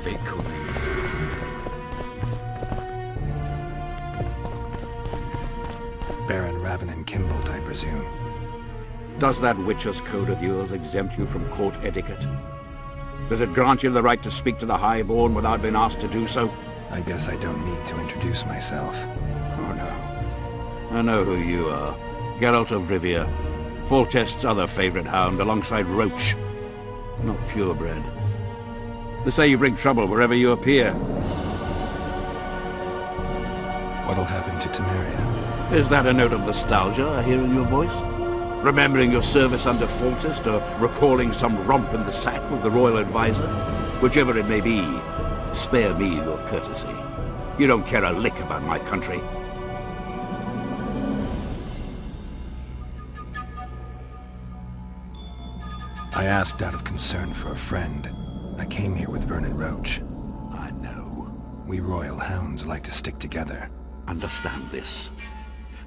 heavy cooling. Baron Ravenin Kimbolt, I presume. Does that Witcher's Code of yours exempt you from court etiquette? Does it grant you the right to speak to the Highborn without being asked to do so? I guess I don't need to introduce myself. Oh no. I know who you are. Geralt of Rivia. Foltest's other favorite hound alongside Roach. Not purebred. They say you bring trouble wherever you appear. What'll happen to Temeria? Is that a note of nostalgia I hear in your voice? Remembering your service under Foltest, or recalling some romp in the sack with the royal advisor? Whichever it may be, spare me your courtesy. You don't care a lick about my country. I asked out of concern for a friend. I came here with Vernon Roach. I know. We royal hounds like to stick together. Understand this.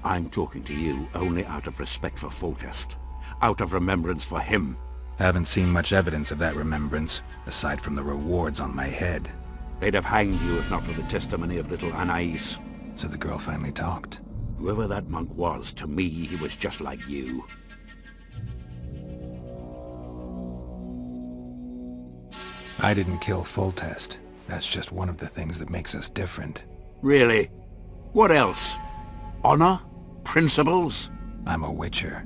I'm talking to you only out of respect for Foltest. Out of remembrance for him. Haven't seen much evidence of that remembrance, aside from the rewards on my head. They'd have hanged you if not for the testimony of little Anais. So the girl finally talked. Whoever that monk was, to me, he was just like you. I didn't kill Foltest. That's just one of the things that makes us different. Really? What else? Honor? Principles? I'm a witcher.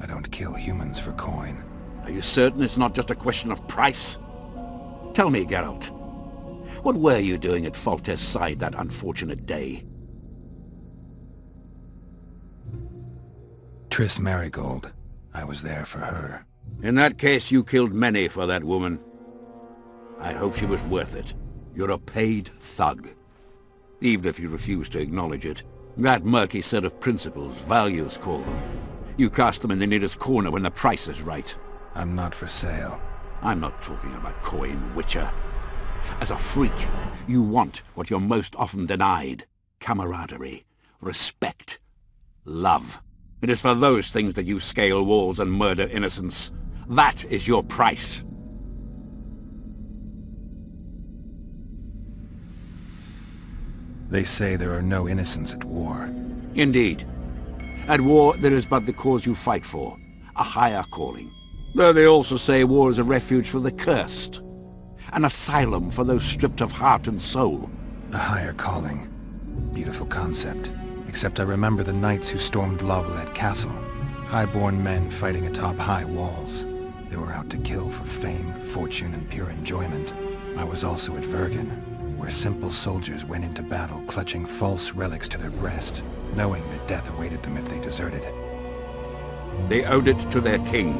I don't kill humans for coin. Are you certain it's not just a question of price? Tell me, Geralt. What were you doing at Foltest's side that unfortunate day? Triss Marigold. I was there for her. In that case, you killed many for that woman. I hope she was worth it. You're a paid thug. Even if you refuse to acknowledge it. That murky set of principles, values call them. You cast them in the nearest corner when the price is right. I'm not for sale. I'm not talking about coin, Witcher. As a freak, you want what you're most often denied. Camaraderie, respect, love. It is for those things that you scale walls and murder innocents. That is your price. They say there are no innocents at war. Indeed. At war, there is but the cause you fight for, a higher calling. Though they also say war is a refuge for the cursed, an asylum for those stripped of heart and soul. A higher calling. Beautiful concept. Except I remember the knights who stormed Lavalette Castle. High-born men fighting atop high walls. They were out to kill for fame, fortune, and pure enjoyment. I was also at Vergen, where simple soldiers went into battle clutching false relics to their breast, knowing that death awaited them if they deserted. They owed it to their king.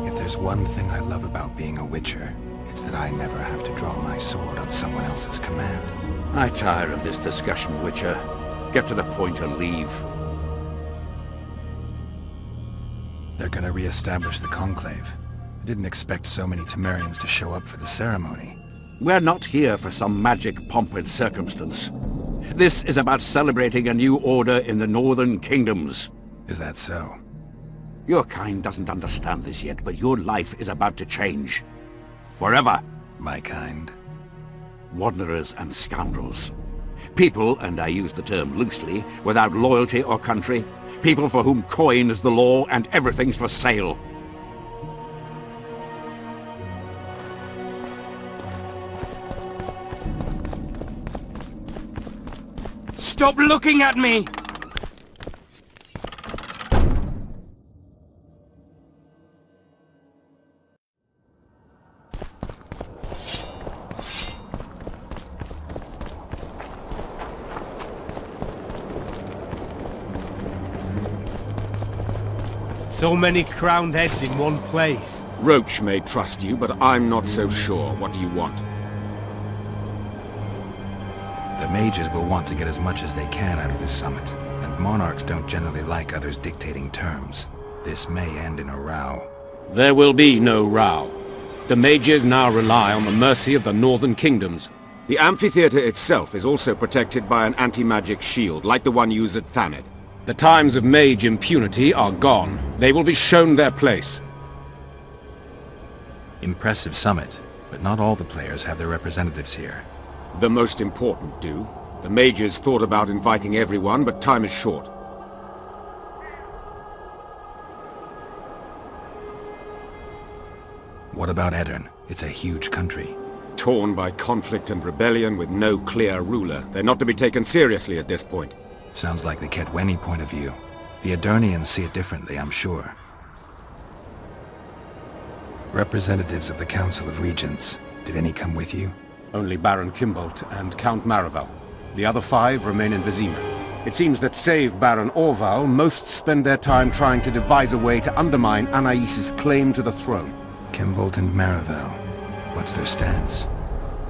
If there's one thing I love about being a witcher, it's that I never have to draw my sword on someone else's command. I tire of this discussion, Witcher. Get to the point and leave. They're gonna re-establish the Conclave. I didn't expect so many Temerians to show up for the ceremony. We're not here for some magic pomp and circumstance. This is about celebrating a new order in the Northern Kingdoms. Is that so? Your kind doesn't understand this yet, but your life is about to change. Forever. My kind? Wanderers and scoundrels. People, and I use the term loosely, without loyalty or country. People for whom coin is the law and everything's for sale. Stop looking at me! So many crowned heads in one place. Roach may trust you, but I'm not so sure. What do you want? The mages will want to get as much as they can out of this summit, and monarchs don't generally like others dictating terms. This may end in a row. There will be no row. The mages now rely on the mercy of the Northern Kingdoms. The amphitheater itself is also protected by an anti-magic shield, like the one used at Thaned. The times of mage impunity are gone. They will be shown their place. Impressive summit. but not all the players have their representatives here. The most important do. The mages thought about inviting everyone, but time is short. What about Edirn? It's a huge country. Torn by conflict and rebellion with no clear ruler. They're not to be taken seriously at this point. Sounds like the Kedweni point of view. The Edirnians see it differently, I'm sure. Representatives of the Council of Regents. Did any come with you? Only Baron Kimbolt and Count Maravel. The other 5 remain in Vizima. It seems that save Baron Orval, most spend their time trying to devise a way to undermine Anais' claim to the throne. Kimbolt and Maravel. What's their stance?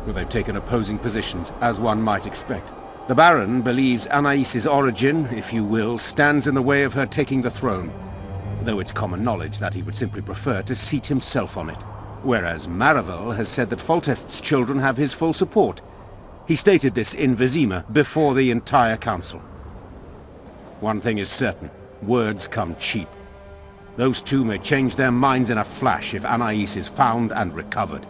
Well, they've taken opposing positions, as one might expect. The Baron believes Anais' origin, if you will, stands in the way of her taking the throne, though it's common knowledge that he would simply prefer to seat himself on it. Whereas Maravel has said that Foltest's children have his full support. He stated this in Vizima before the entire council. One thing is certain, words come cheap. Those two may change their minds in a flash if Anais is found and recovered.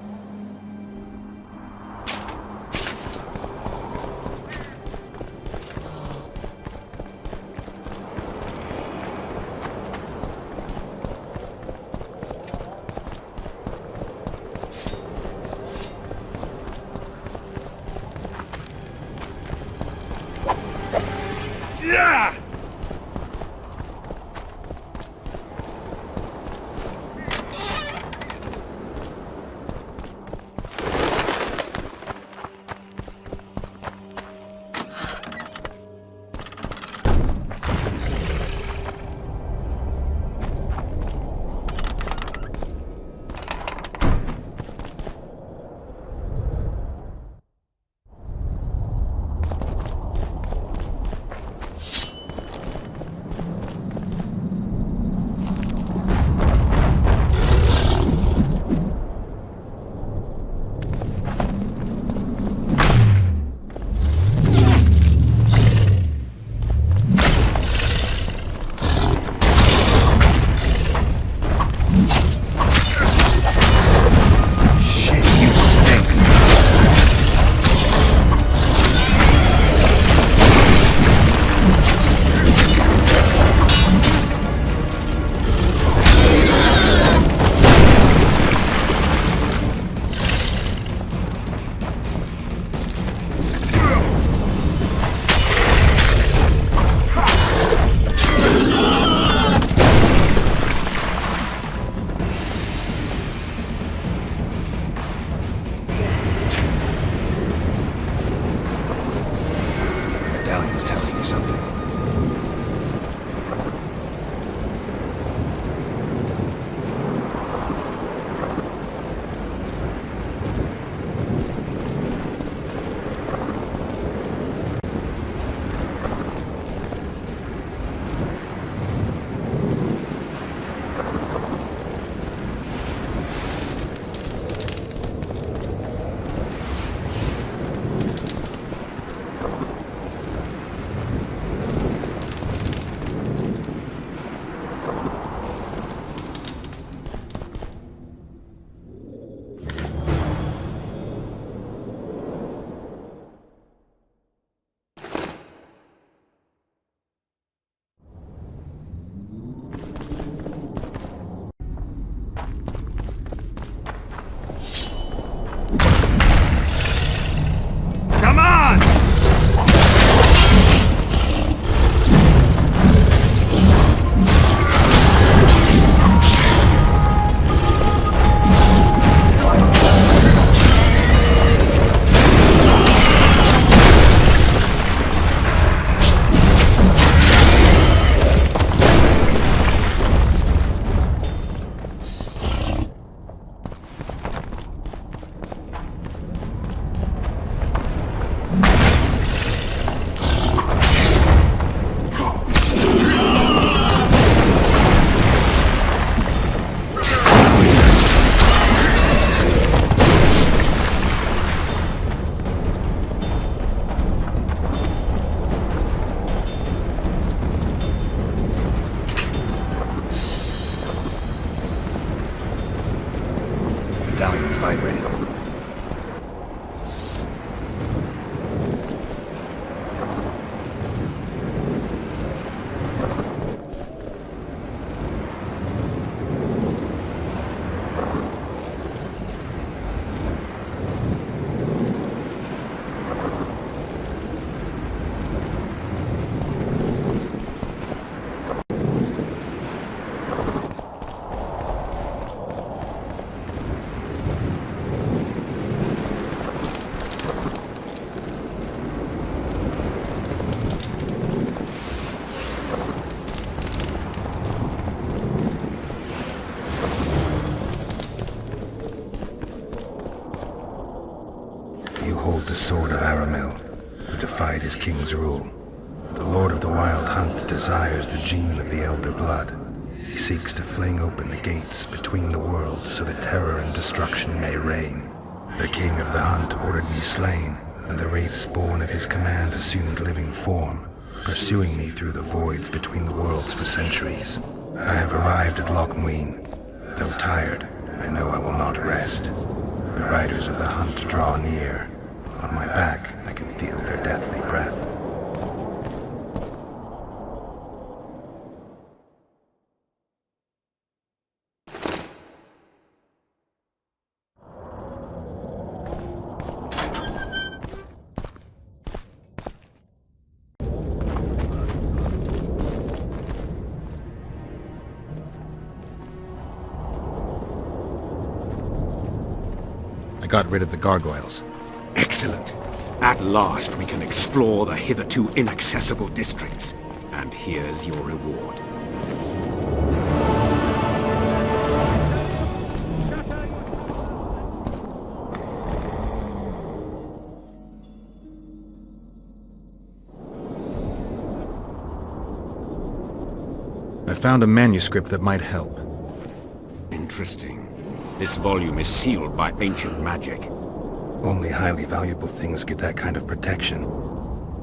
king's rule. The Lord of the Wild Hunt desires the gene of the Elder Blood. He seeks to fling open the gates between the worlds so that terror and destruction may reign. The King of the Hunt ordered me slain, and the wraiths born of his command assumed living form, pursuing me through the voids between the worlds for centuries. I have arrived at Loc Muinne. Though tired, I know I will not rest. The riders of the hunt draw near. On my back, I can feel their deathly breath. I got rid of the gargoyles. Excellent. At last we can explore the hitherto inaccessible districts. And here's your reward. I found a manuscript that might help. Interesting. This volume is sealed by ancient magic. Only highly valuable things get that kind of protection.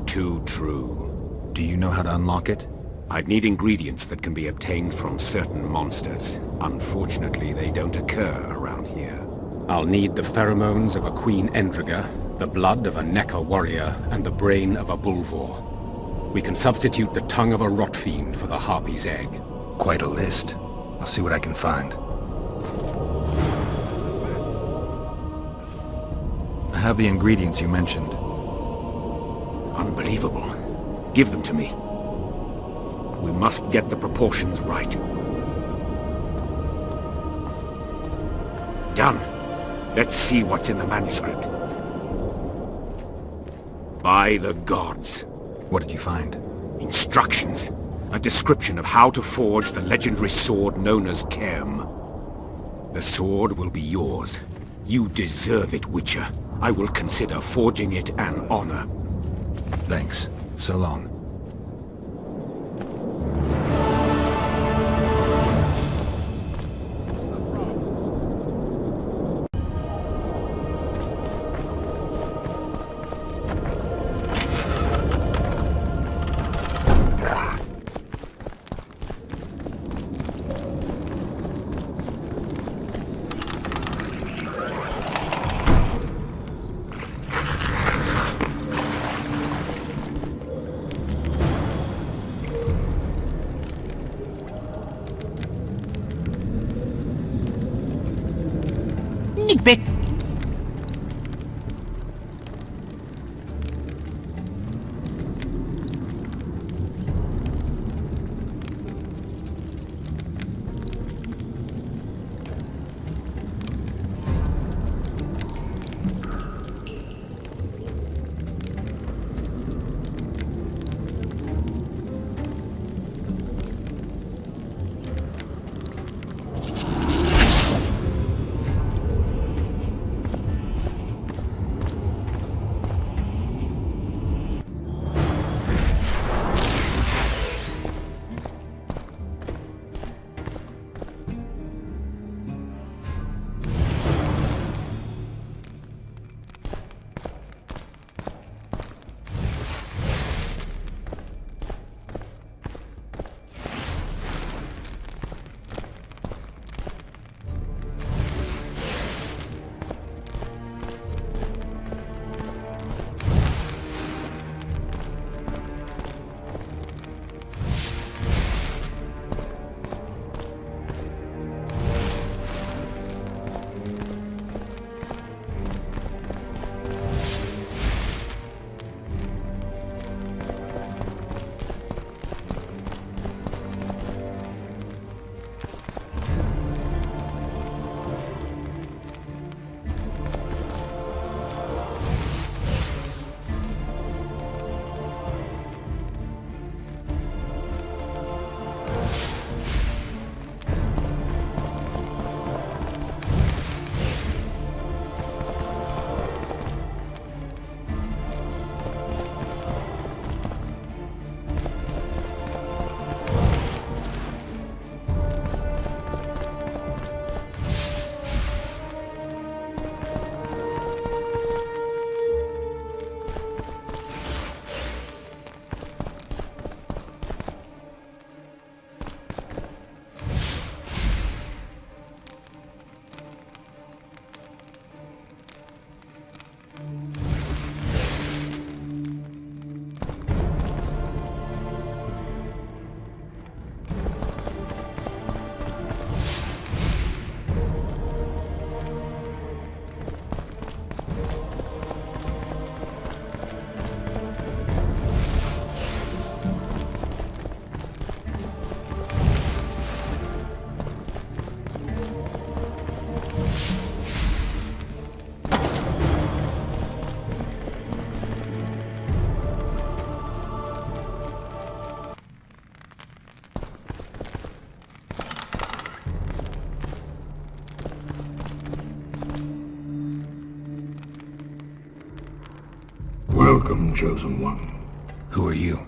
Too true. Do you know how to unlock it? I'd need ingredients that can be obtained from certain monsters. Unfortunately, they don't occur around here. I'll need the pheromones of a Queen Endriga, the blood of a Necker warrior, and the brain of a Bulvor. We can substitute the tongue of a rot fiend for the harpy's egg. Quite a list. I'll see what I can find. I have the ingredients you mentioned. Unbelievable. Give them to me. We must get the proportions right. Done. Let's see what's in the manuscript. By the gods. What did you find? Instructions. A description of how to forge the legendary sword known as Kaer. The sword will be yours. You deserve it, Witcher. I will consider forging it an honor. Thanks. So long. Niet bit. welcome, Chosen One. Who are you?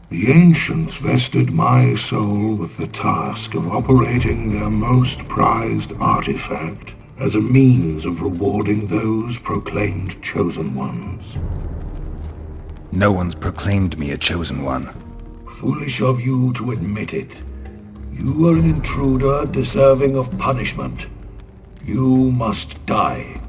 The ancients vested my soul with the task of operating their most prized artifact as a means of rewarding those proclaimed Chosen Ones. No one's proclaimed me a Chosen One. Foolish of you to admit it. You are an intruder deserving of punishment. You must die.